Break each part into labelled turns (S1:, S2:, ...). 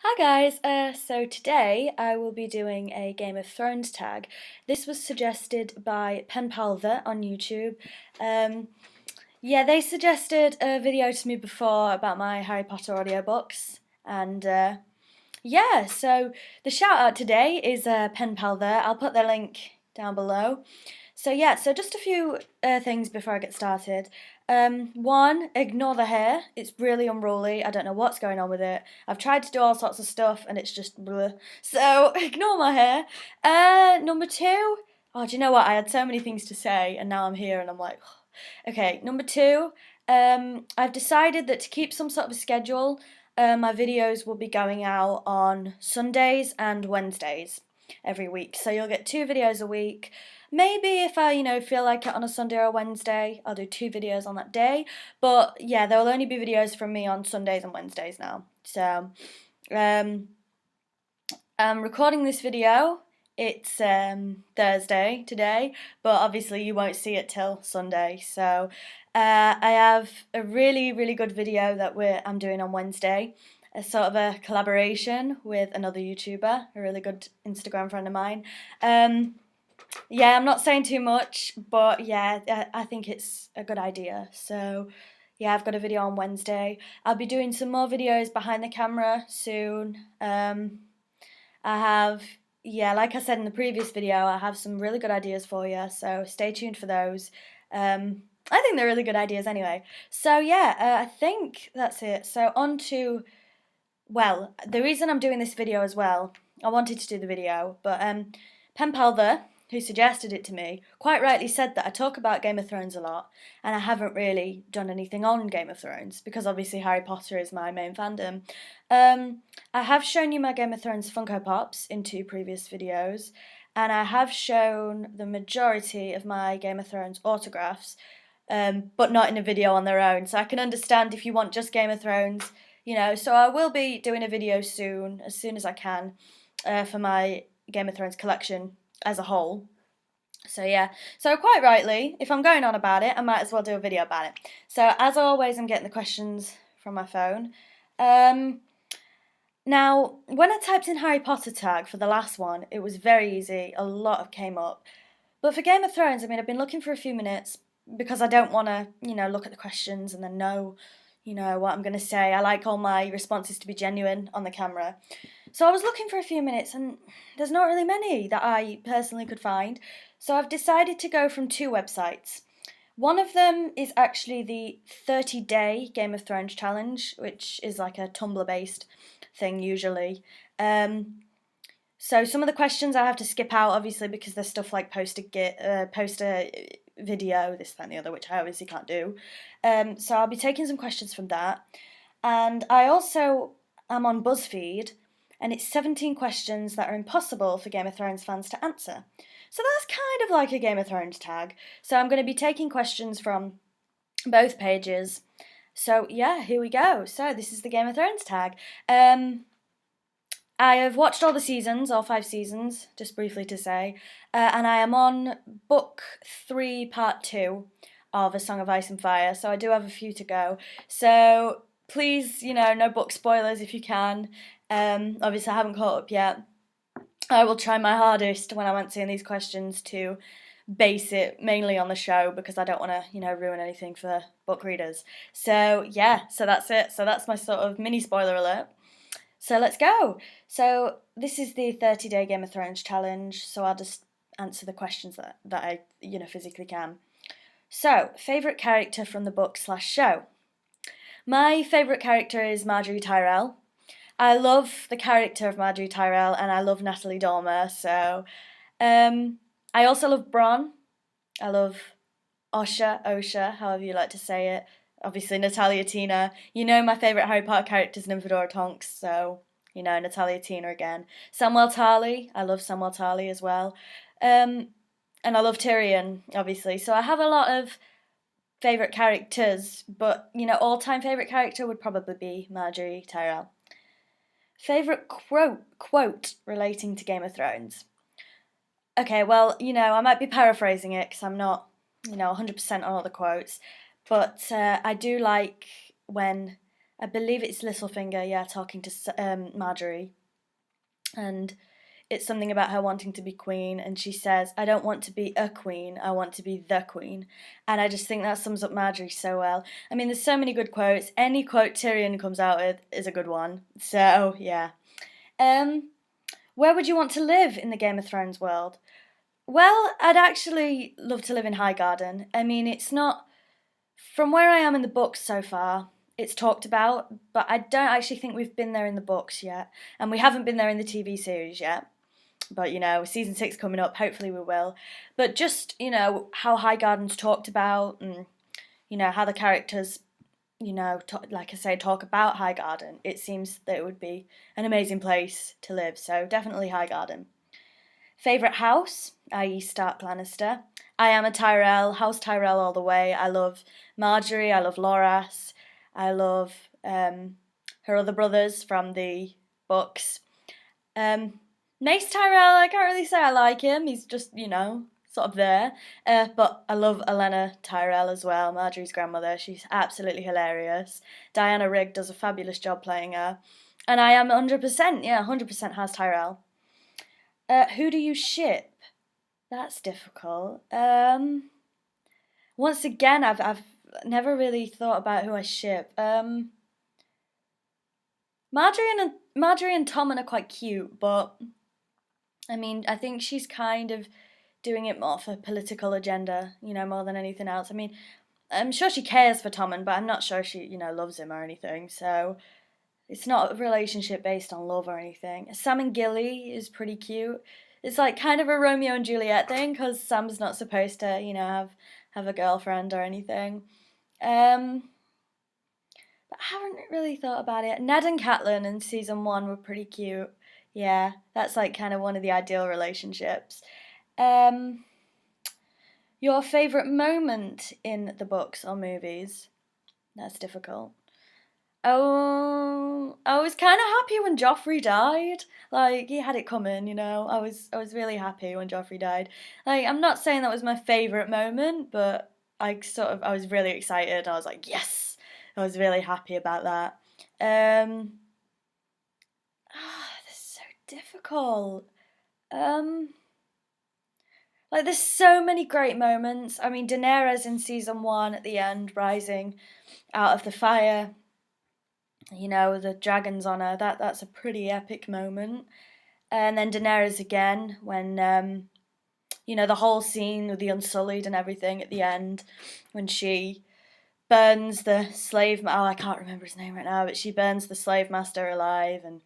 S1: Hi guys, so today I will be doing a Game of Thrones tag. This was suggested by Pen Palver on YouTube. Um, yeah, they suggested a video to me before about my Harry Potter audiobooks, and yeah, so the shout out today is Pen Palver. I'll put their link down below. So yeah, so just a few things before I get started. One, ignore the hair. It's really unruly. I don't know what's going on with it. I've tried to do all sorts of stuff and it's just bleh. So ignore my hair. Number two, oh, do you know what? I had so many things to say and now I'm here and I'm like, okay. Number two, I've decided that to keep some sort of a schedule, my videos will be going out on Sundays and Wednesdays every week. So you'll get 2 videos a week. Maybe if I, feel like it on a Sunday or a Wednesday, I'll do 2 videos on that day. But yeah, there will only be videos from me on Sundays and Wednesdays now. So, um, I'm recording this video. It's Thursday today, but obviously you won't see it till Sunday. So, I have a really, really good video that I'm doing on Wednesday. A sort of a collaboration with another YouTuber, a really good Instagram friend of mine. Yeah, I'm not saying too much, but yeah, I think it's a good idea. So, yeah, I've got a video on Wednesday. I'll be doing some more videos behind the camera soon. I have, yeah, like I said in the previous video, I have some really good ideas for you, so stay tuned for those. I think they're really good ideas anyway. So, yeah, I think that's it. So, on to, well, the reason I'm doing this video as well, I wanted to do the video, but Pen Palver, who suggested it to me, quite rightly said that I talk about Game of Thrones a lot, and I haven't really done anything on Game of Thrones, because obviously Harry Potter is my main fandom. I have shown you my Game of Thrones Funko Pops in 2 previous videos, and I have shown the majority of my Game of Thrones autographs, but not in a video on their own, so I can understand if you want just Game of Thrones, so I will be doing a video soon, as soon as I can, for my Game of Thrones collection as a whole. So yeah, so quite rightly, if I'm going on about it, I might as well do a video about it. So as always, I'm getting the questions from my phone. Now, when I typed in Harry Potter tag for the last one, it was very easy, a lot of came up. But for Game of Thrones, I mean, I've been looking for a few minutes because I don't want to, look at the questions and then know, what I'm going to say. I like all my responses to be genuine on the camera. So I was looking for a few minutes and there's not really many that I personally could find. So I've decided to go from 2 websites. One of them is actually the 30-day Game of Thrones challenge, which is like a Tumblr-based thing usually. So some of the questions I have to skip out, obviously, because there's stuff like post a video, this, that, and the other, which I obviously can't do. So I'll be taking some questions from that. And I also am on BuzzFeed, and it's 17 questions that are impossible for Game of Thrones fans to answer. So that's kind of like a Game of Thrones tag. So I'm going to be taking questions from both pages. So yeah, here we go. So this is the Game of Thrones tag. I have watched all the seasons, all 5 seasons, just briefly to say, and I am on book 3, part 2 of A Song of Ice and Fire, so I do have a few to go. So please, no book spoilers if you can. Obviously, I haven't caught up yet. I will try my hardest when I'm answering these questions to base it mainly on the show because I don't want to, ruin anything for book readers. So yeah, so that's it. So that's my sort of mini spoiler alert. So let's go. So this is the 30-day Game of Thrones challenge. So I'll just answer the questions that I, physically can. So, favourite character from the book/show. My favourite character is Marjorie Tyrell. I love the character of Marjorie Tyrell and I love Natalie Dormer. So, I also love Bronn. I love Osha, however you like to say it. Obviously, Natalia Tina. My favourite Harry Potter character is Nymphadora Tonks, so, Natalia Tina again. Samwell Tarly. I love Samwell Tarly as well. And I love Tyrion, obviously. So I have a lot of favourite characters, but, all-time favourite character would probably be Marjorie Tyrell. Favourite quote relating to Game of Thrones. Okay, well, I might be paraphrasing it because I'm not, 100% on all the quotes, but I do like when I believe it's Littlefinger, yeah, talking to Marjorie, and it's something about her wanting to be queen, and she says, "I don't want to be a queen, I want to be the queen." And I just think that sums up Marjorie so well. I mean, there's so many good quotes. Any quote Tyrion comes out with is a good one. So, yeah. Um, where would you want to live in the Game of Thrones world? Well, I'd actually love to live in Highgarden. I mean, it's not, from where I am in the books so far, it's talked about, but I don't actually think we've been there in the books yet. And we haven't been there in the TV series yet. But, season 6 coming up, hopefully we will. But just, how Highgarden's talked about, and, how the characters, like I say, talk about Highgarden. It seems that it would be an amazing place to live. So definitely Highgarden. Favourite house, i.e. Stark Lannister. I am a Tyrell, House Tyrell all the way. I love Marjorie, I love Loras, I love her other brothers from the books. Mace Tyrell, I can't really say I like him, he's just, sort of there. But I love Olenna Tyrell as well, Marjorie's grandmother. She's absolutely hilarious. Diana Rigg does a fabulous job playing her. And I am 100%, 100% House Tyrell. Who do you ship? That's difficult. Once again, I've never really thought about who I ship. Marjorie and Tommen are quite cute, but I mean, I think she's kind of doing it more for political agenda, more than anything else. I mean, I'm sure she cares for Tommen, but I'm not sure she, loves him or anything. So it's not a relationship based on love or anything. Sam and Gilly is pretty cute. It's like kind of a Romeo and Juliet thing because Sam's not supposed to, have a girlfriend or anything. But I haven't really thought about it. Ned and Catelyn in season 1 were pretty cute. Yeah, that's like kind of one of the ideal relationships. Your favourite moment in the books or movies? That's difficult. Oh, I was kind of happy when Joffrey died. Like, he had it coming. I was really happy when Joffrey died. Like, I'm not saying that was my favourite moment, but I was really excited. I was like, yes! I was really happy about that. This is so difficult. Like, there's so many great moments. I mean, Daenerys in season 1 at the end, rising out of the fire, the dragons on her. That's a pretty epic moment. And then Daenerys again when the whole scene with the Unsullied and everything at the end when she burns the slave. Oh, I can't remember his name right now, but she burns the slave master alive and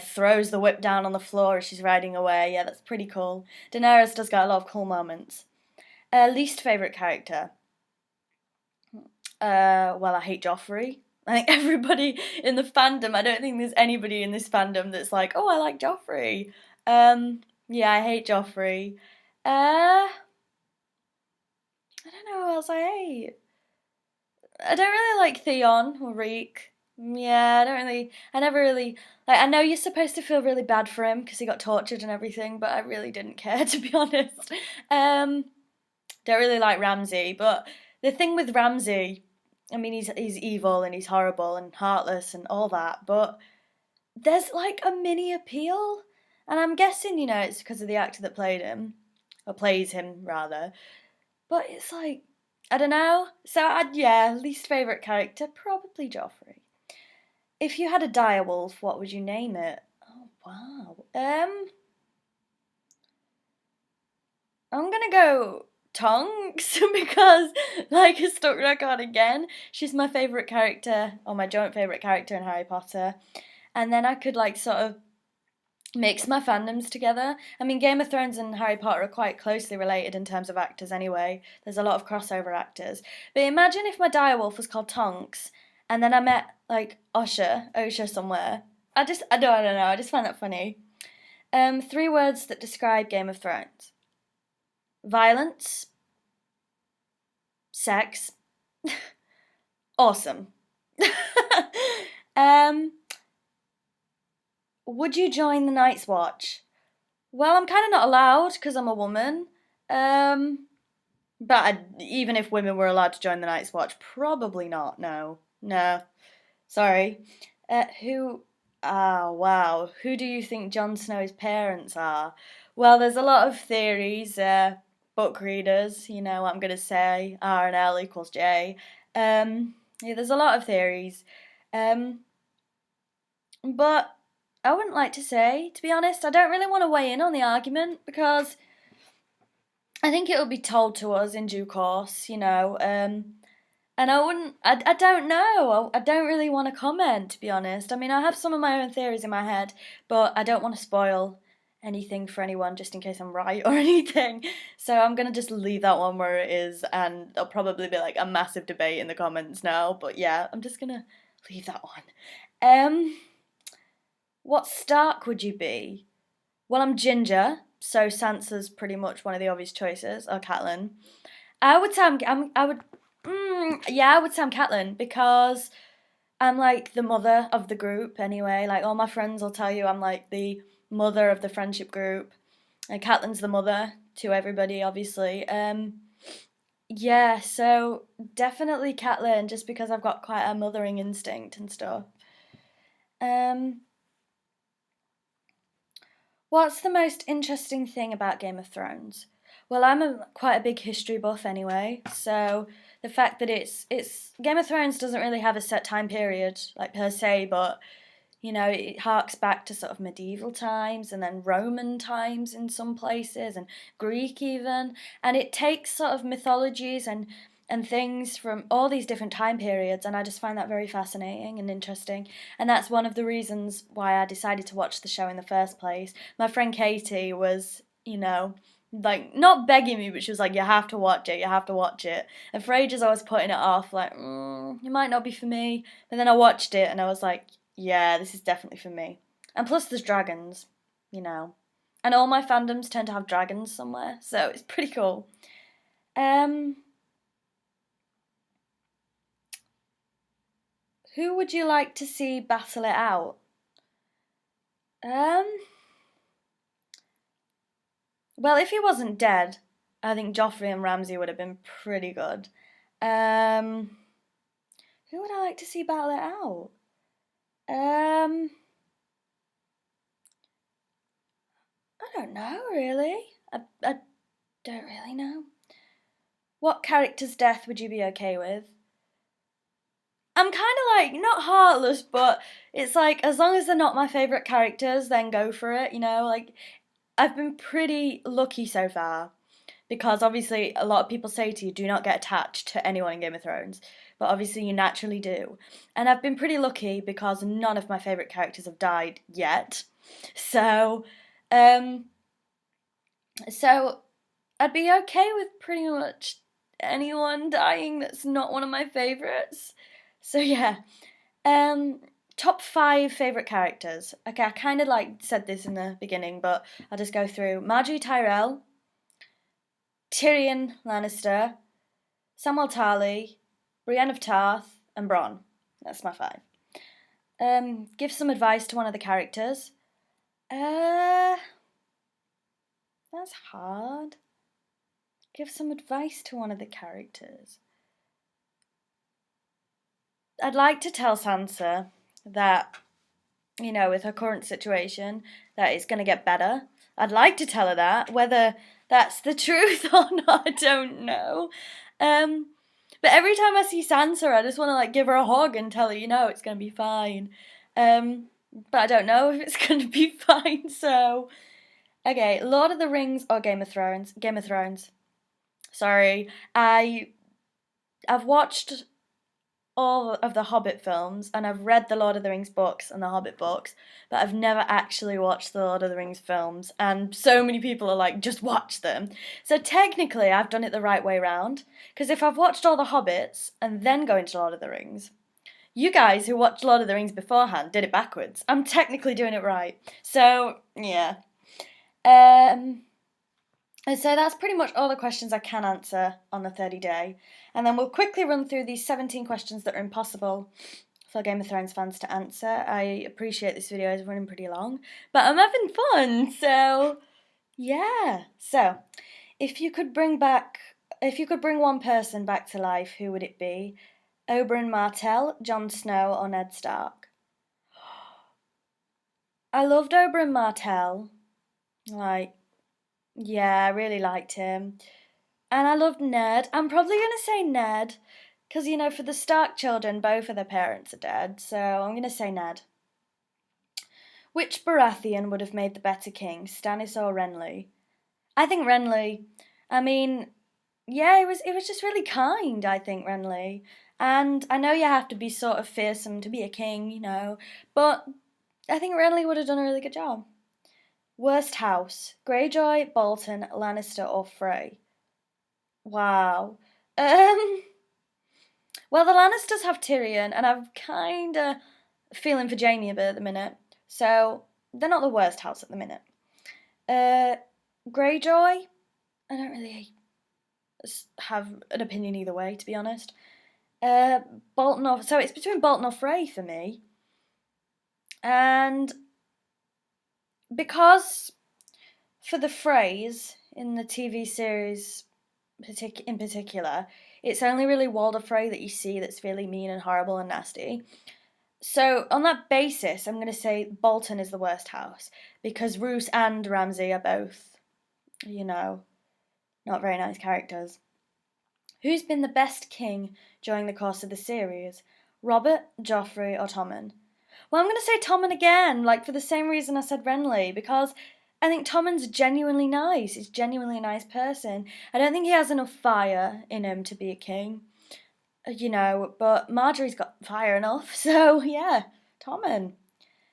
S1: throws the whip down on the floor as she's riding away. Yeah, that's pretty cool. Daenerys does get a lot of cool moments. Least favourite character. Well, I hate Joffrey. I think everybody in the fandom, I don't think there's anybody in this fandom that's like, oh, I like Joffrey. Yeah, I hate Joffrey. I don't know who else I hate. I don't really like Theon or Reek. Yeah, I never really, like, I know you're supposed to feel really bad for him because he got tortured and everything, but I really didn't care, to be honest. Don't really like Ramsay, but the thing with Ramsay, I mean, he's evil and he's horrible and heartless and all that, but there's like a mini appeal, and I'm guessing, it's because of the actor that played him, or plays him rather, but it's like, I don't know. So, least favourite character, probably Joffrey. If you had a direwolf, what would you name it? Oh, wow. I'm gonna go Tonks because, like a stuck record again, she's my favourite character, or my joint favourite character in Harry Potter. And then I could, like, sort of mix my fandoms together. I mean, Game of Thrones and Harry Potter are quite closely related in terms of actors anyway. There's a lot of crossover actors. But imagine if my direwolf was called Tonks, and then I met, like, Osha somewhere. I don't know, I just find that funny. 3 words that describe Game of Thrones. Violence. Sex. Awesome. Would you join the Night's Watch? Well, I'm kind of not allowed because I'm a woman. But even if women were allowed to join the Night's Watch, probably not. No. Sorry. Who? Ah, wow. Who do you think Jon Snow's parents are? Well, there's a lot of theories. Book readers, you know what I'm gonna say. R and L equals J. Yeah, there's a lot of theories. Um, but I wouldn't like to say, to be honest. I don't really want to weigh in on the argument because I think it will be told to us in due course, you know. And I don't know. I don't really want to comment, to be honest. I mean, I have some of my own theories in my head, but I don't want to spoil anything for anyone just in case I'm right or anything. So I'm gonna just leave that one where it is, and there'll probably be like a massive debate in the comments now. But yeah, I'm just gonna leave that one. Um, what Stark would you be? Well, I'm Ginger, so Sansa's pretty much one of the obvious choices, or Catelyn. I would say I would, yeah, I would say I'm Catelyn because I'm like the mother of the group anyway. Like all my friends will tell you I'm like the mother of the friendship group. And Catelyn's the mother to everybody, obviously. Yeah, so definitely Catelyn, just because I've got quite a mothering instinct and stuff. Um, what's the most interesting thing about Game of Thrones? Well, I'm quite a big history buff anyway, so the fact that it's Game of Thrones doesn't really have a set time period like per se, but you know, it harks back to sort of medieval times and then Roman times in some places and Greek even. And it takes sort of mythologies and things from all these different time periods, and I just find that very fascinating and interesting. And that's one of the reasons why I decided to watch the show in the first place. My friend Katie was, you know, like not begging me, but she was like, "You have to watch it. You have to watch it." And for ages, I was putting it off, like, "It might not be for me." But then I watched it, and I was like, "Yeah, this is definitely for me." And plus, there's dragons, you know, and all my fandoms tend to have dragons somewhere, so it's pretty cool. Um, who would you like to see battle it out? Um, well, if he wasn't dead, I think Joffrey and Ramsay would have been pretty good. Um, who would I like to see battle it out? Um, I don't know really. I don't really know. What character's death would you be okay with? I'm kind of like not heartless, but it's like as long as they're not my favorite characters, then go for it. You know, like I've been pretty lucky so far because obviously a lot of people say to you, do not get attached to anyone in Game of Thrones, but obviously you naturally do. And I've been pretty lucky because none of my favorite characters have died yet. So, um, so I'd be okay with pretty much anyone dying that's not one of my favorites. So yeah. Um, top five favorite characters. Okay, I kind of like said this in the beginning, but I'll just go through Marjorie Tyrell, Tyrion Lannister, Samwell Tarly, Brienne of Tarth, and Bronn. That's my five. Give some advice to one of the characters. Uh, that's hard. Give some advice to one of the characters. I'd like to tell Sansa that, you know, with her current situation, that it's going to get better. I'd like to tell her that. Whether that's the truth or not, I don't know. Um, but every time I see Sansa, I just want to like give her a hug and tell her, you know, it's going to be fine. Um, but I don't know if it's going to be fine. So, okay, Lord of the Rings or Game of Thrones? Game of Thrones. Sorry, I've watched all of the Hobbit films and I've read the Lord of the Rings books and the Hobbit books, but I've never actually watched the Lord of the Rings films. And so many people are like, just watch them. So technically, I've done it the right way round. Because if I've watched all the Hobbits and then go into Lord of the Rings, you guys who watched Lord of the Rings beforehand did it backwards. I'm technically doing it right. So, yeah. Um, and so that's pretty much all the questions I can answer on the 30 day. And then we'll quickly run through these 17 questions that are impossible for Game of Thrones fans to answer. I appreciate this video is running pretty long, but I'm having fun, so yeah. So, if you could bring one person back to life, who would it be? Oberyn Martell, Jon Snow, or Ned Stark? I loved Oberyn Martell. Like, yeah, I really liked him. And I loved Ned. I'm probably going to say Ned, because, for the Stark children, both of their parents are dead, so I'm going to say Ned. Which Baratheon would have made the better king, Stannis or Renly? I think Renly. I mean, yeah, it was just really kind, I think, Renly. And I know you have to be sort of fearsome to be a king, but I think Renly would have done a really good job. Worst house, Greyjoy, Bolton, Lannister, or Frey? Wow. Um, well, the Lannisters have Tyrion, and I'm kind of feeling for Jaime a bit at the minute. So, they're not the worst house at the minute. Greyjoy, I don't really have an opinion either way, to be honest. So it's between Bolton or Frey for me. And because for the Freys in the TV series in particular, it's only really Walder Frey that you see that's really mean and horrible and nasty. So on that basis, I'm going to say Bolton is the worst house because Roose and Ramsay are both, not very nice characters. Who's been the best king during the course of the series? Robert, Joffrey, or Tommen? Well, I'm going to say Tommen again, for the same reason I said Renly, because I think Tommen's genuinely nice. He's genuinely a nice person. I don't think he has enough fire in him to be a king, but Marjorie's got fire enough, so yeah, Tommen.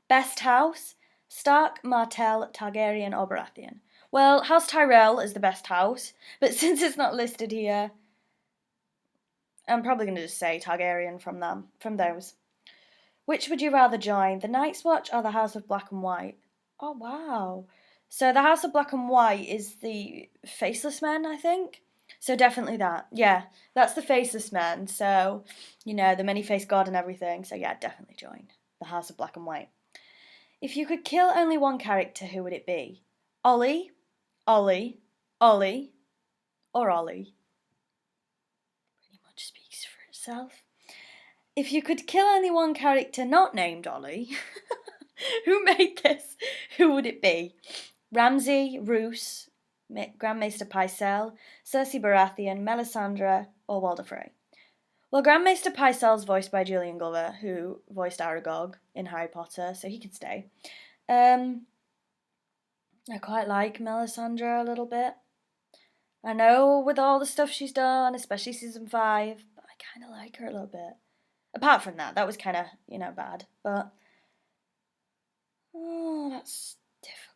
S1: Best house? Stark, Martell, Targaryen, or Baratheon? Well, House Tyrell is the best house, but since it's not listed here, I'm probably going to just say Targaryen from those. Which would you rather join, the Night's Watch or the House of Black and White? Oh, wow. So the House of Black and White is the Faceless Men, I think. So definitely that. Yeah, that's the Faceless Men. So, the many-faced god and everything. So yeah, definitely join the House of Black and White. If you could kill only one character, who would it be? Ollie, Ollie, Ollie, or Ollie? Pretty much speaks for itself. If you could kill only one character not named Ollie, who made this? Who would it be? Ramsay, Roose, Grand Maester Pycelle, Cersei Baratheon, Melisandre, or Walder Frey? Well, Grand Maester Pycelle's voiced by Julian Glover, who voiced Aragog in Harry Potter, so he could stay. I quite like Melisandre a little bit. I know with all the stuff she's done, especially season 5, but I kind of like her a little bit. Apart from that was kind of, bad, but oh, that's difficult.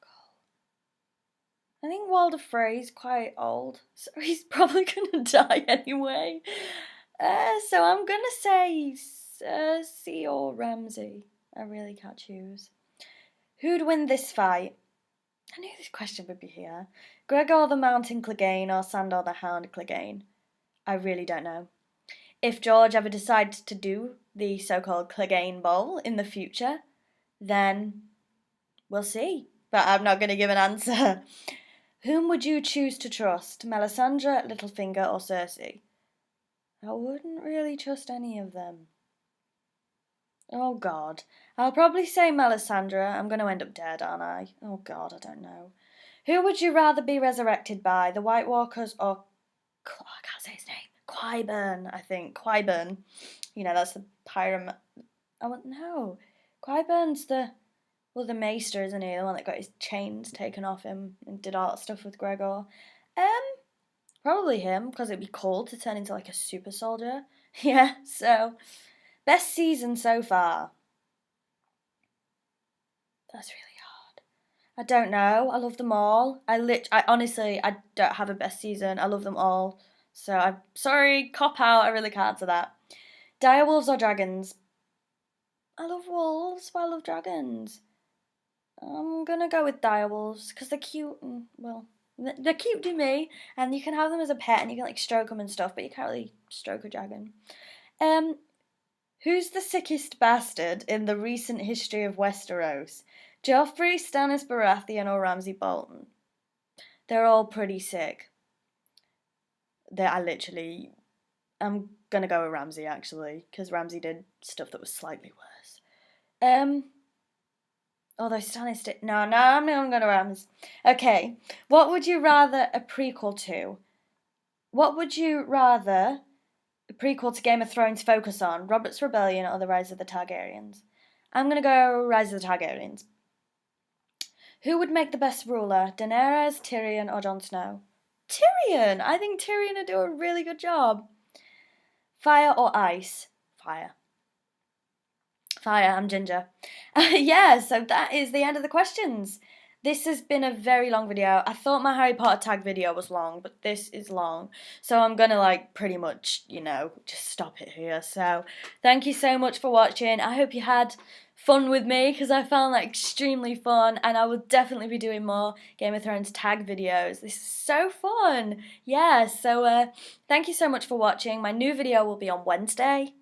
S1: I think Walder Frey's quite old, so he's probably gonna die anyway. So I'm gonna say Cersei or Ramsay. I really can't choose. Who'd win this fight? I knew this question would be here. Gregor the Mountain Clegane or Sandor the Hound Clegane? I really don't know. If George ever decides to do the so-called Clegane Bowl in the future, then we'll see. But I'm not going to give an answer. Whom would you choose to trust, Melisandre, Littlefinger, or Cersei? I wouldn't really trust any of them. Oh, God. I'll probably say Melisandre. I'm going to end up dead, aren't I? Oh, God, I don't know. Who would you rather be resurrected by, the White Walkers or... I can't say his name. Qyburn, I think. Qyburn. That's the pyram... Oh, no. Qyburn's the maester, isn't he? The one that got his chains taken off him and did all that stuff with Gregor. Probably him, because it'd be cool to turn into a super soldier. Yeah, so... Best season so far. That's really hard. I don't know. I love them all. I honestly, I don't have a best season. I love them all. So I'm sorry, cop out. I really can't answer that. Direwolves or dragons? I love wolves, but I love dragons. I'm gonna go with direwolves because they're cute and, well, they're cute to me. And you can have them as a pet and you can stroke them and stuff, but you can't really stroke a dragon. Who's the sickest bastard in the recent history of Westeros? Joffrey, Stannis Baratheon, or Ramsay Bolton? They're all pretty sick. I'm going to go with Ramsay, actually, because Ramsay did stuff that was slightly worse. Although Stannis did... No, I'm going to Rams. Okay, what would you rather a prequel to? What would you rather a prequel to Game of Thrones focus on? Robert's Rebellion or The Rise of the Targaryens? I'm going to go Rise of the Targaryens. Who would make the best ruler? Daenerys, Tyrion, or Jon Snow? Tyrion! I think Tyrion would do a really good job. Fire or ice? Fire. Fire, I'm Ginger. Yeah, so that is the end of the questions. This has been a very long video. I thought my Harry Potter tag video was long, but this is long. So I'm going to, like, pretty much, you know, just stop it here. So thank you so much for watching. I hope you had fun with me, because I found that extremely fun. And I will definitely be doing more Game of Thrones tag videos. This is so fun. Yeah, so thank you so much for watching. My new video will be on Wednesday,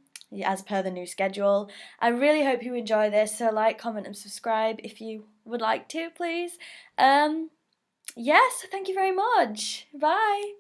S1: as per the new schedule. I really hope you enjoy this, so like, comment and subscribe if you would like to, please. Yes, thank you very much. Bye.